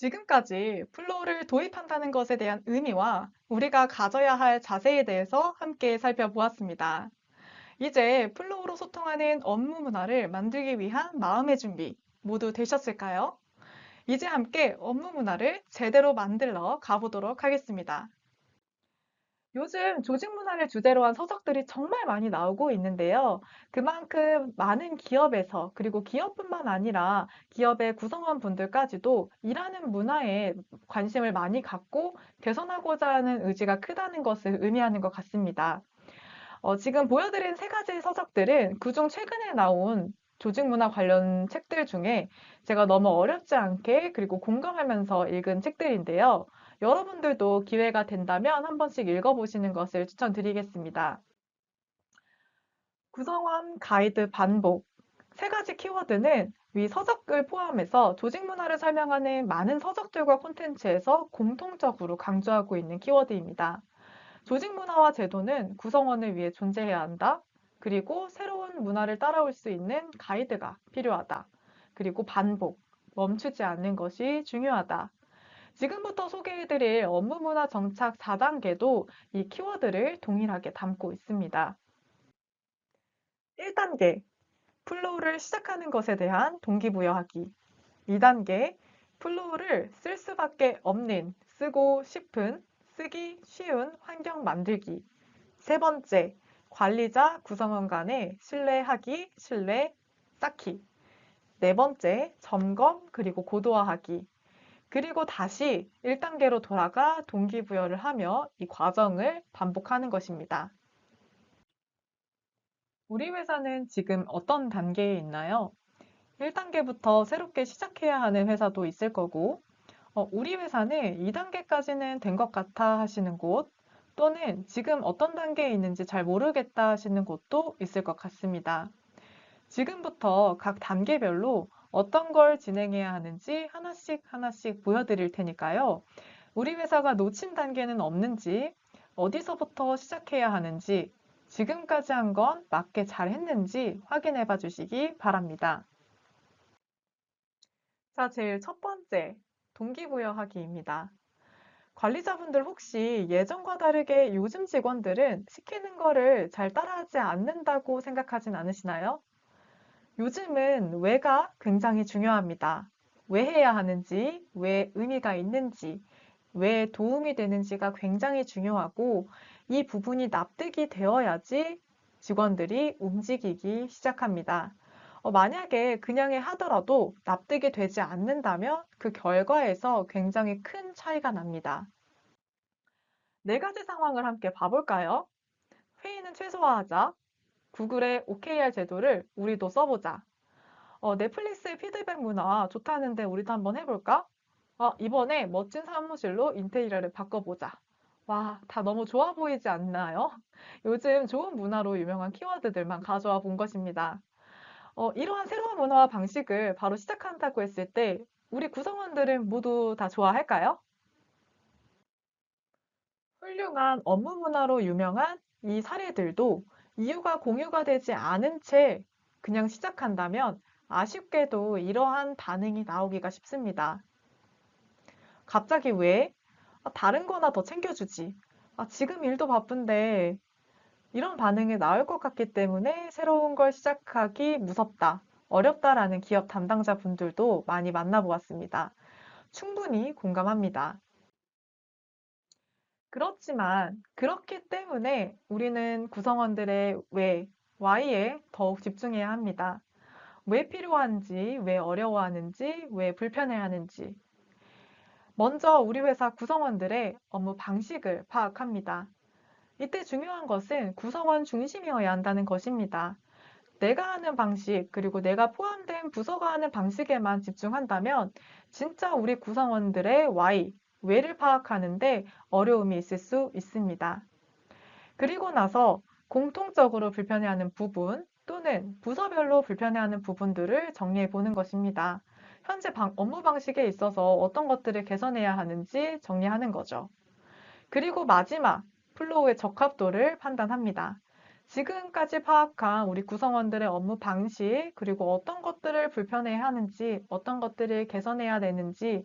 지금까지 플로우를 도입한다는 것에 대한 의미와 우리가 가져야 할 자세에 대해서 함께 살펴보았습니다. 이제 플로우로 소통하는 업무 문화를 만들기 위한 마음의 준비 모두 되셨을까요? 이제 함께 업무 문화를 제대로 만들러 가보도록 하겠습니다. 요즘 조직 문화를 주제로 한 서적들이 정말 많이 나오고 있는데요. 그만큼 많은 기업에서, 그리고 기업뿐만 아니라 기업의 구성원분들까지도 일하는 문화에 관심을 많이 갖고 개선하고자 하는 의지가 크다는 것을 의미하는 것 같습니다. 지금 보여드린 세 가지 서적들은 그중 최근에 나온 조직 문화 관련 책들 중에 제가 너무 어렵지 않게 그리고 공감하면서 읽은 책들인데요. 여러분들도 기회가 된다면 한 번씩 읽어보시는 것을 추천드리겠습니다. 구성원 가이드 반복. 세 가지 키워드는 위 서적을 포함해서 조직 문화를 설명하는 많은 서적들과 콘텐츠에서 공통적으로 강조하고 있는 키워드입니다. 조직 문화와 제도는 구성원을 위해 존재해야 한다. 그리고 새로운 문화를 따라올 수 있는 가이드가 필요하다. 그리고 반복, 멈추지 않는 것이 중요하다. 지금부터 소개해드릴 업무 문화 정착 4단계도 이 키워드를 동일하게 담고 있습니다. 1단계, 플로우를 시작하는 것에 대한 동기부여하기. 2단계, 플로우를 쓸 수밖에 없는, 쓰고 싶은, 쓰기 쉬운 환경 만들기. 세 번째, 관리자 구성원 간의 신뢰하기, 신뢰 쌓기. 네 번째, 점검 그리고 고도화하기. 그리고 다시 1단계로 돌아가 동기부여를 하며 이 과정을 반복하는 것입니다. 우리 회사는 지금 어떤 단계에 있나요? 1단계부터 새롭게 시작해야 하는 회사도 있을 거고, 우리 회사는 2단계까지는 된 것 같아 하시는 곳, 또는 지금 어떤 단계에 있는지 잘 모르겠다 하시는 곳도 있을 것 같습니다. 지금부터 각 단계별로 어떤 걸 진행해야 하는지 하나씩 하나씩 보여드릴 테니까요. 우리 회사가 놓친 단계는 없는지, 어디서부터 시작해야 하는지, 지금까지 한 건 맞게 잘 했는지 확인해 봐 주시기 바랍니다. 자, 제일 첫 번째, 동기부여하기입니다. 관리자분들 혹시 예전과 다르게 요즘 직원들은 시키는 거를 잘 따라하지 않는다고 생각하진 않으시나요? 요즘은 왜가 굉장히 중요합니다. 왜 해야 하는지, 왜 의미가 있는지, 왜 도움이 되는지가 굉장히 중요하고 이 부분이 납득이 되어야지 직원들이 움직이기 시작합니다. 만약에 그냥 해 하더라도 납득이 되지 않는다면 그 결과에서 굉장히 큰 차이가 납니다. 네 가지 상황을 함께 봐볼까요? 회의는 최소화하자. 구글의 OKR 제도를 우리도 써보자. 넷플릭스의 피드백 문화 좋다는데 우리도 한번 해볼까? 이번에 멋진 사무실로 인테리어를 바꿔보자. 와, 다 너무 좋아 보이지 않나요? 요즘 좋은 문화로 유명한 키워드들만 가져와 본 것입니다. 이러한 새로운 문화와 방식을 바로 시작한다고 했을 때 우리 구성원들은 모두 다 좋아할까요? 훌륭한 업무 문화로 유명한 이 사례들도 이유가 공유가 되지 않은 채 그냥 시작한다면 아쉽게도 이러한 반응이 나오기가 쉽습니다. 갑자기 왜? 다른 거나 더 챙겨주지. 지금 일도 바쁜데 이런 반응이 나올 것 같기 때문에 새로운 걸 시작하기 무섭다, 어렵다라는 기업 담당자 분들도 많이 만나보았습니다. 충분히 공감합니다. 그렇지만 그렇기 때문에 우리는 구성원들의 왜, why에 더욱 집중해야 합니다. 왜 필요한지, 왜 어려워하는지, 왜 불편해하는지. 먼저 우리 회사 구성원들의 업무 방식을 파악합니다. 이때 중요한 것은 구성원 중심이어야 한다는 것입니다. 내가 하는 방식, 그리고 내가 포함된 부서가 하는 방식에만 집중한다면 진짜 우리 구성원들의 why, 왜를 파악하는데 어려움이 있을 수 있습니다. 그리고 나서 공통적으로 불편해하는 부분 또는 부서별로 불편해하는 부분들을 정리해 보는 것입니다. 현재 업무 방식에 있어서 어떤 것들을 개선해야 하는지 정리하는 거죠. 그리고 마지막, 플로우의 적합도를 판단합니다. 지금까지 파악한 우리 구성원들의 업무 방식, 그리고 어떤 것들을 불편해 하는지, 어떤 것들을 개선해야 되는지,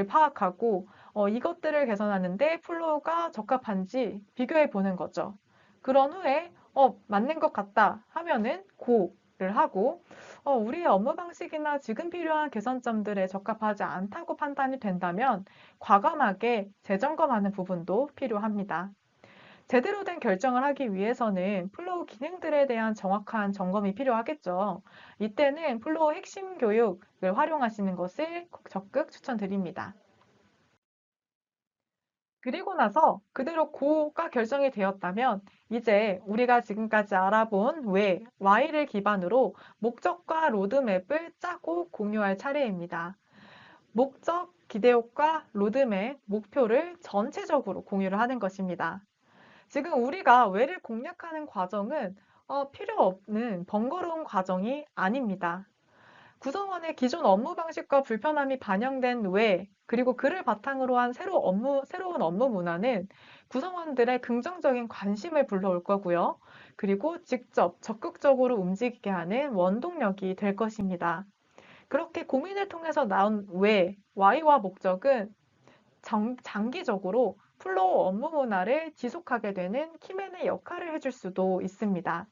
파악하고 이것들을 개선하는데 플로우가 적합한지 비교해 보는 거죠. 그런 후에 맞는 것 같다 하면은 고를 하고 우리의 업무 방식이나 지금 필요한 개선점들에 적합하지 않다고 판단이 된다면 과감하게 재점검하는 부분도 필요합니다. 제대로 된 결정을 하기 위해서는 플로우 기능들에 대한 정확한 점검이 필요하겠죠. 이때는 플로우 핵심 교육을 활용하시는 것을 적극 추천드립니다. 그리고 나서 그대로 고가 결정이 되었다면 이제 우리가 지금까지 알아본 왜, why를 기반으로 목적과 로드맵을 짜고 공유할 차례입니다. 목적, 기대효과, 로드맵, 목표를 전체적으로 공유를 하는 것입니다. 지금 우리가 왜를 공략하는 과정은 필요 없는 번거로운 과정이 아닙니다. 구성원의 기존 업무 방식과 불편함이 반영된 왜, 그리고 그를 바탕으로 한 새로운 업무 문화는 구성원들의 긍정적인 관심을 불러올 거고요. 그리고 직접 적극적으로 움직이게 하는 원동력이 될 것입니다. 그렇게 고민을 통해서 나온 왜, why와 목적은 장기적으로 플로우 업무 문화를 지속하게 되는 키맨의 역할을 해줄 수도 있습니다.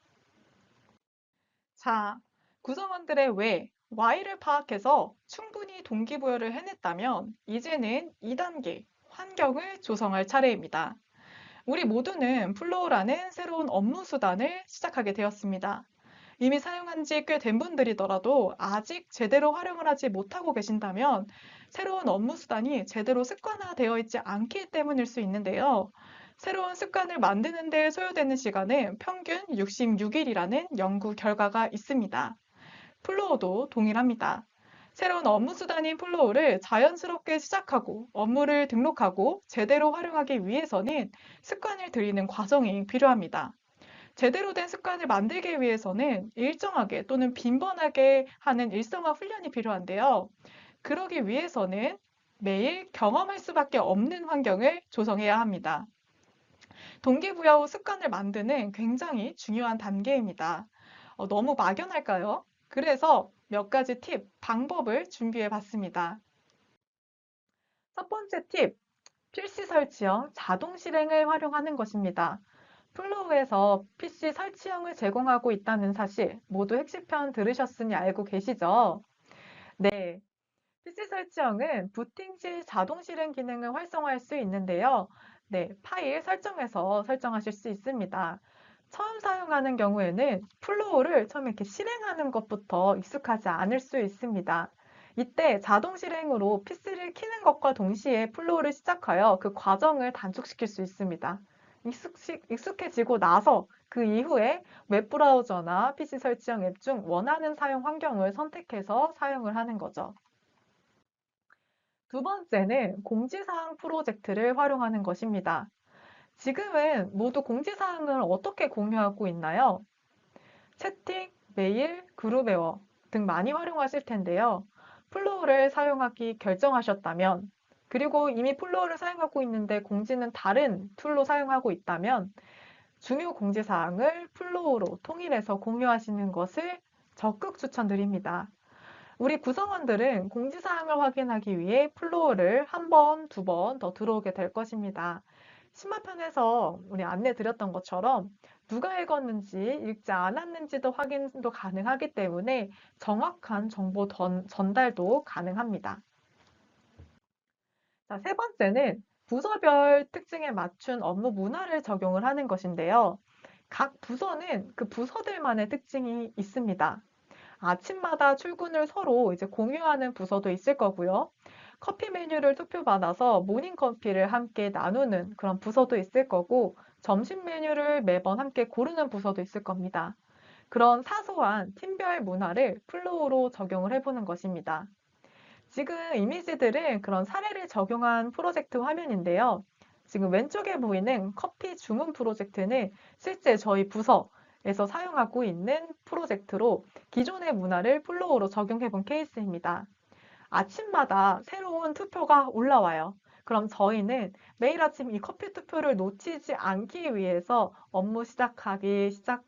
자, 구성원들의 왜, why를 파악해서 충분히 동기부여를 해냈다면 이제는 2단계 환경을 조성할 차례입니다. 우리 모두는 플로우라는 새로운 업무 수단을 시작하게 되었습니다. 이미 사용한 지 꽤 된 분들이더라도 아직 제대로 활용을 하지 못하고 계신다면 새로운 업무 수단이 제대로 습관화되어 있지 않기 때문일 수 있는데요. 새로운 습관을 만드는 데 소요되는 시간은 평균 66일이라는 연구 결과가 있습니다. 플로우도 동일합니다. 새로운 업무 수단인 플로우를 자연스럽게 시작하고 업무를 등록하고 제대로 활용하기 위해서는 습관을 들이는 과정이 필요합니다. 제대로 된 습관을 만들기 위해서는 일정하게 또는 빈번하게 하는 일상화 훈련이 필요한데요. 그러기 위해서는 매일 경험할 수밖에 없는 환경을 조성해야 합니다. 동기부여 후 습관을 만드는 굉장히 중요한 단계입니다. 너무 막연할까요? 그래서 몇 가지 팁, 방법을 준비해 봤습니다. 첫 번째 팁, PC 설치형 자동 실행을 활용하는 것입니다. 플로우에서 PC 설치형을 제공하고 있다는 사실 모두 핵심편 들으셨으니 알고 계시죠? 네, PC 설치형은 부팅 시 자동 실행 기능을 활성화할 수 있는데요. 네, 파일 설정에서 설정하실 수 있습니다. 처음 사용하는 경우에는 플로우를 처음에 이렇게 실행하는 것부터 익숙하지 않을 수 있습니다. 이때 자동 실행으로 PC를 켜는 것과 동시에 플로우를 시작하여 그 과정을 단축시킬 수 있습니다. 익숙해지고 나서 그 이후에 웹브라우저나 PC 설치형 앱 중 원하는 사용 환경을 선택해서 사용을 하는 거죠. 두 번째는 공지사항 프로젝트를 활용하는 것입니다. 지금은 모두 공지사항을 어떻게 공유하고 있나요? 채팅, 메일, 그룹웨어 등 많이 활용하실 텐데요. 플로우를 사용하기 결정하셨다면, 그리고 이미 플로우를 사용하고 있는데 공지는 다른 툴로 사용하고 있다면, 중요 공지사항을 플로우로 통일해서 공유하시는 것을 적극 추천드립니다. 우리 구성원들은 공지사항을 확인하기 위해 플로우를 한 번, 두 번 더 들어오게 될 것입니다. 심화편에서 우리 안내 드렸던 것처럼 누가 읽었는지 읽지 않았는지도 확인도 가능하기 때문에 정확한 정보 전달도 가능합니다. 자, 세 번째는 부서별 특징에 맞춘 업무 문화를 적용을 하는 것인데요. 각 부서는 그 부서들만의 특징이 있습니다. 아침마다 출근을 서로 이제 공유하는 부서도 있을 거고요. 커피 메뉴를 투표받아서 모닝 커피를 함께 나누는 그런 부서도 있을 거고, 점심 메뉴를 매번 함께 고르는 부서도 있을 겁니다. 그런 사소한 팀별 문화를 플로우로 적용을 해보는 것입니다. 지금 이미지들은 그런 사례를 적용한 프로젝트 화면인데요. 지금 왼쪽에 보이는 커피 주문 프로젝트는 실제 저희 부서에서 사용하고 있는 프로젝트로 기존의 문화를 플로우로 적용해 본 케이스입니다. 아침마다 새로운 투표가 올라와요. 그럼 저희는 매일 아침 이 커피 투표를 놓치지 않기 위해서 업무 시작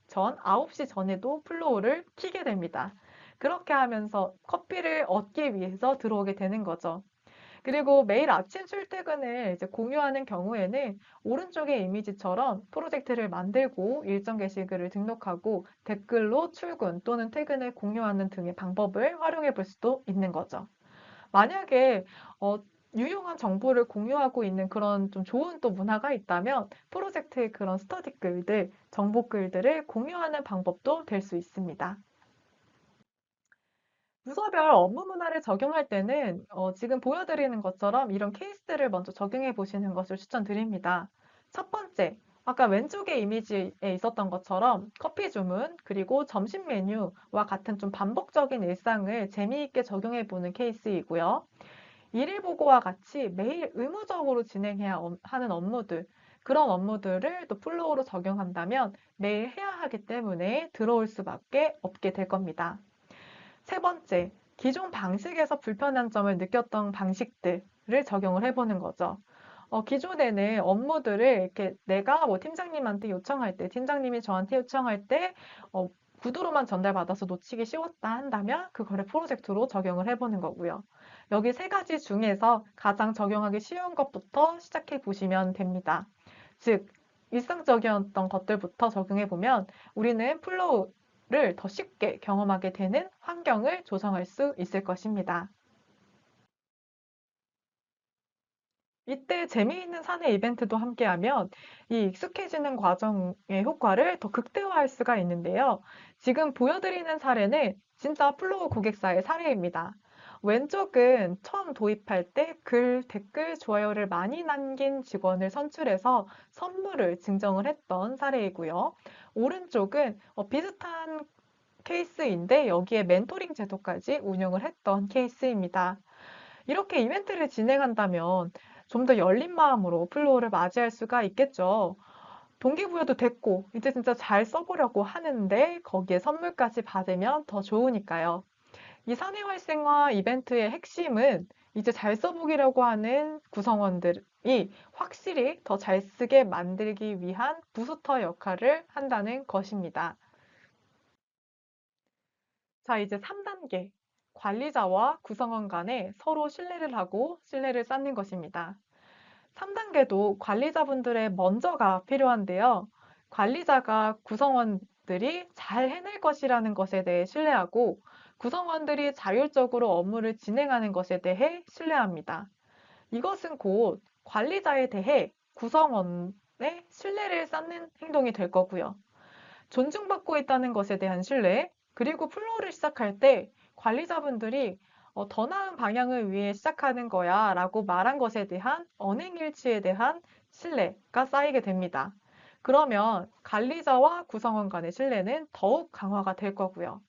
전 9시 전에도 플로우를 켜게 됩니다. 그렇게 하면서 커피를 얻기 위해서 들어오게 되는 거죠. 그리고 매일 아침 출퇴근을 이제 공유하는 경우에는 오른쪽의 이미지처럼 프로젝트를 만들고 일정 게시글을 등록하고 댓글로 출근 또는 퇴근을 공유하는 등의 방법을 활용해 볼 수도 있는 거죠. 만약에 어, 유용한 정보를 공유하고 있는 그런 좀 좋은 또 문화가 있다면 프로젝트의 그런 스터디 글들, 정보 글들을 공유하는 방법도 될 수 있습니다. 부서별 업무 문화를 적용할 때는 지금 보여드리는 것처럼 이런 케이스를 먼저 적용해 보시는 것을 추천드립니다. 첫 번째, 아까 왼쪽의 이미지에 있었던 것처럼 커피 주문, 그리고 점심 메뉴와 같은 좀 반복적인 일상을 재미있게 적용해 보는 케이스이고요. 일일 보고와 같이 매일 의무적으로 진행해야 하는 업무들, 그런 업무들을 또 플로우로 적용한다면 매일 해야 하기 때문에 들어올 수밖에 없게 될 겁니다. 세 번째, 기존 방식에서 불편한 점을 느꼈던 방식들을 적용을 해보는 거죠. 기존에는 업무들을 이렇게 내가 뭐 팀장님한테 요청할 때, 팀장님이 저한테 요청할 때, 어, 구두로만 전달받아서 놓치기 쉬웠다 한다면 그거를 프로젝트로 적용을 해보는 거고요. 여기 세 가지 중에서 가장 적용하기 쉬운 것부터 시작해 보시면 됩니다. 즉, 일상적이었던 것들부터 적용해 보면 우리는 플로우를 더 쉽게 경험하게 되는 환경을 조성할 수 있을 것입니다. 이때 재미있는 사내 이벤트도 함께하면 이 익숙해지는 과정의 효과를 더 극대화할 수가 있는데요. 지금 보여드리는 사례는 진짜 플로우 고객사의 사례입니다. 왼쪽은 처음 도입할 때 글, 댓글, 좋아요를 많이 남긴 직원을 선출해서 선물을 증정을 했던 사례이고요. 오른쪽은 비슷한 케이스인데 여기에 멘토링 제도까지 운영을 했던 케이스입니다. 이렇게 이벤트를 진행한다면 좀 더 열린 마음으로 플로어를 맞이할 수가 있겠죠. 동기부여도 됐고, 이제 진짜 잘 써보려고 하는데 거기에 선물까지 받으면 더 좋으니까요. 이 사내 활성화 이벤트의 핵심은 이제 잘 써보기려고 하는 구성원들이 확실히 더 잘 쓰게 만들기 위한 부스터 역할을 한다는 것입니다. 자, 이제 3단계. 관리자와 구성원 간에 서로 신뢰를 하고 신뢰를 쌓는 것입니다. 3단계도 관리자분들의 먼저가 필요한데요. 관리자가 구성원들이 잘 해낼 것이라는 것에 대해 신뢰하고 구성원들이 자율적으로 업무를 진행하는 것에 대해 신뢰합니다. 이것은 곧 관리자에 대해 구성원의 신뢰를 쌓는 행동이 될 거고요. 존중받고 있다는 것에 대한 신뢰, 그리고 플로우를 시작할 때 관리자분들이 더 나은 방향을 위해 시작하는 거야 라고 말한 것에 대한 언행일치에 대한 신뢰가 쌓이게 됩니다. 그러면 관리자와 구성원 간의 신뢰는 더욱 강화가 될 거고요.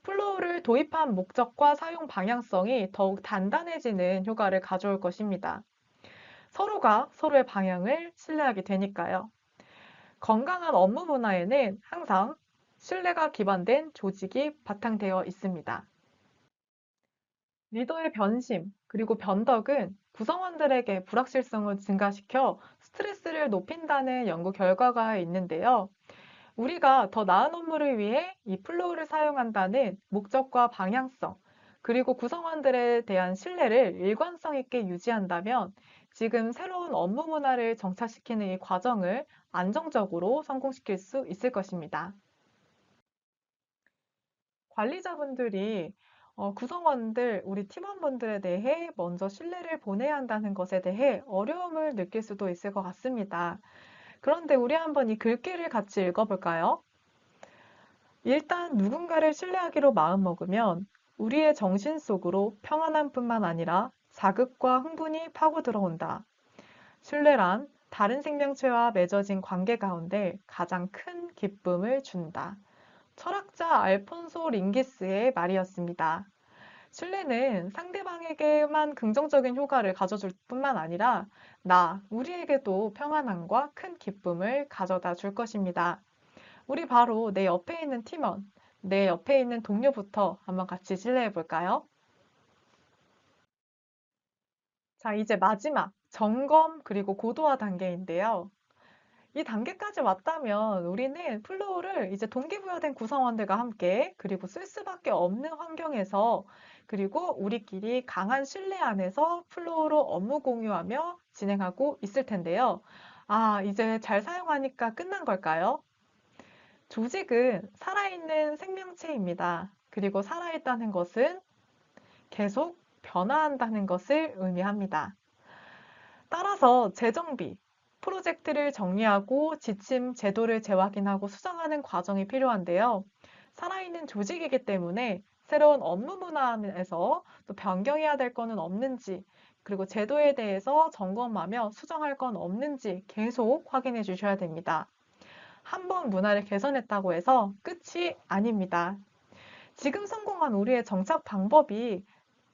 플로우를 도입한 목적과 사용 방향성이 더욱 단단해지는 효과를 가져올 것입니다. 서로가 서로의 방향을 신뢰하게 되니까요. 건강한 업무 문화에는 항상 신뢰가 기반된 조직이 바탕되어 있습니다. 리더의 변심, 그리고 변덕은 구성원들에게 불확실성을 증가시켜 스트레스를 높인다는 연구 결과가 있는데요. 우리가 더 나은 업무를 위해 이 플로우를 사용한다는 목적과 방향성, 그리고 구성원들에 대한 신뢰를 일관성 있게 유지한다면 지금 새로운 업무 문화를 정착시키는 이 과정을 안정적으로 성공시킬 수 있을 것입니다. 관리자분들이 구성원들, 우리 팀원분들에 대해 먼저 신뢰를 보내야 한다는 것에 대해 어려움을 느낄 수도 있을 것 같습니다. 그런데 우리 한번 이 글귀를 같이 읽어볼까요? 일단 누군가를 신뢰하기로 마음먹으면 우리의 정신 속으로 평안함뿐만 아니라 자극과 흥분이 파고 들어온다. 신뢰란 다른 생명체와 맺어진 관계 가운데 가장 큰 기쁨을 준다. 철학자 알폰소 링기스의 말이었습니다. 신뢰는 상대방에게만 긍정적인 효과를 가져줄 뿐만 아니라 우리에게도 평안함과 큰 기쁨을 가져다 줄 것입니다. 우리 바로 내 옆에 있는 팀원, 내 옆에 있는 동료부터 한번 같이 실례해 볼까요? 자, 이제 마지막 점검 그리고 고도화 단계인데요. 이 단계까지 왔다면 우리는 플로우를 이제 동기부여된 구성원들과 함께 그리고 쓸 수밖에 없는 환경에서 그리고 우리끼리 강한 신뢰 안에서 플로우로 업무 공유하며 진행하고 있을 텐데요. 아, 이제 잘 사용하니까 끝난 걸까요? 조직은 살아있는 생명체입니다. 그리고 살아있다는 것은 계속 변화한다는 것을 의미합니다. 따라서 재정비, 프로젝트를 정리하고 지침, 제도를 재확인하고 수정하는 과정이 필요한데요. 살아있는 조직이기 때문에 새로운 업무 문화에서 또 변경해야 될 거는 없는지, 그리고 제도에 대해서 점검하며 수정할 건 없는지 계속 확인해 주셔야 됩니다. 한 번 문화를 개선했다고 해서 끝이 아닙니다. 지금 성공한 우리의 정착 방법이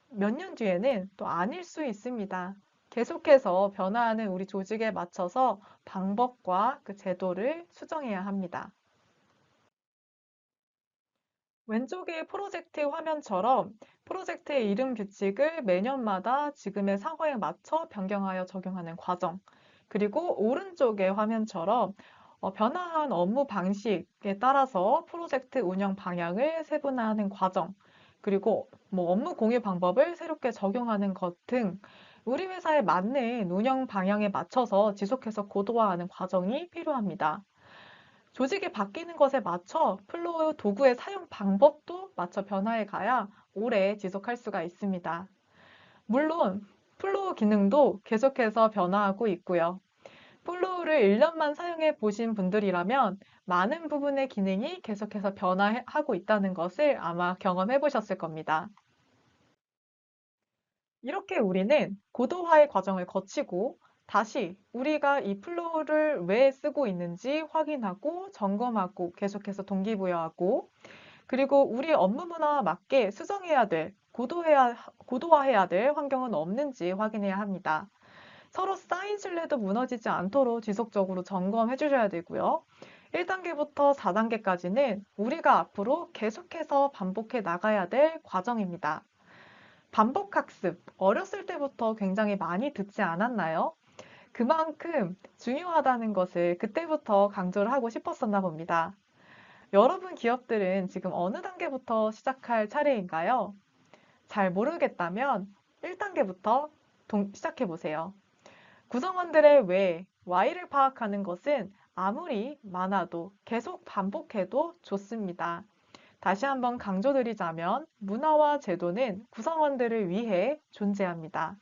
몇 년 뒤에는 또 아닐 수 있습니다. 계속해서 변화하는 우리 조직에 맞춰서 방법과 그 제도를 수정해야 합니다. 왼쪽의 프로젝트 화면처럼 프로젝트의 이름 규칙을 매년마다 지금의 상황에 맞춰 변경하여 적용하는 과정, 그리고 오른쪽의 화면처럼 변화한 업무 방식에 따라서 프로젝트 운영 방향을 세분화하는 과정, 그리고 업무 공유 방법을 새롭게 적용하는 것 등 우리 회사에 맞는 운영 방향에 맞춰서 지속해서 고도화하는 과정이 필요합니다. 조직이 바뀌는 것에 맞춰 플로우 도구의 사용 방법도 맞춰 변화해 가야 오래 지속할 수가 있습니다. 물론 플로우 기능도 계속해서 변화하고 있고요. 플로우를 1년만 사용해 보신 분들이라면 많은 부분의 기능이 계속해서 변화하고 있다는 것을 아마 경험해 보셨을 겁니다. 이렇게 우리는 고도화의 과정을 거치고 다시 우리가 이 플로우를 왜 쓰고 있는지 확인하고 점검하고 계속해서 동기부여하고 그리고 우리 업무 문화와 맞게 수정해야 될, 고도화해야 될 환경은 없는지 확인해야 합니다. 서로 쌓인 신뢰도 무너지지 않도록 지속적으로 점검해 주셔야 되고요. 1단계부터 4단계까지는 우리가 앞으로 계속해서 반복해 나가야 될 과정입니다. 반복학습, 어렸을 때부터 굉장히 많이 듣지 않았나요? 그만큼 중요하다는 것을 그때부터 강조를 하고 싶었었나 봅니다. 여러분 기업들은 지금 어느 단계부터 시작할 차례인가요? 잘 모르겠다면 1단계부터 시작해 보세요. 구성원들의 왜, why를 파악하는 것은 아무리 많아도 계속 반복해도 좋습니다. 다시 한번 강조드리자면 문화와 제도는 구성원들을 위해 존재합니다.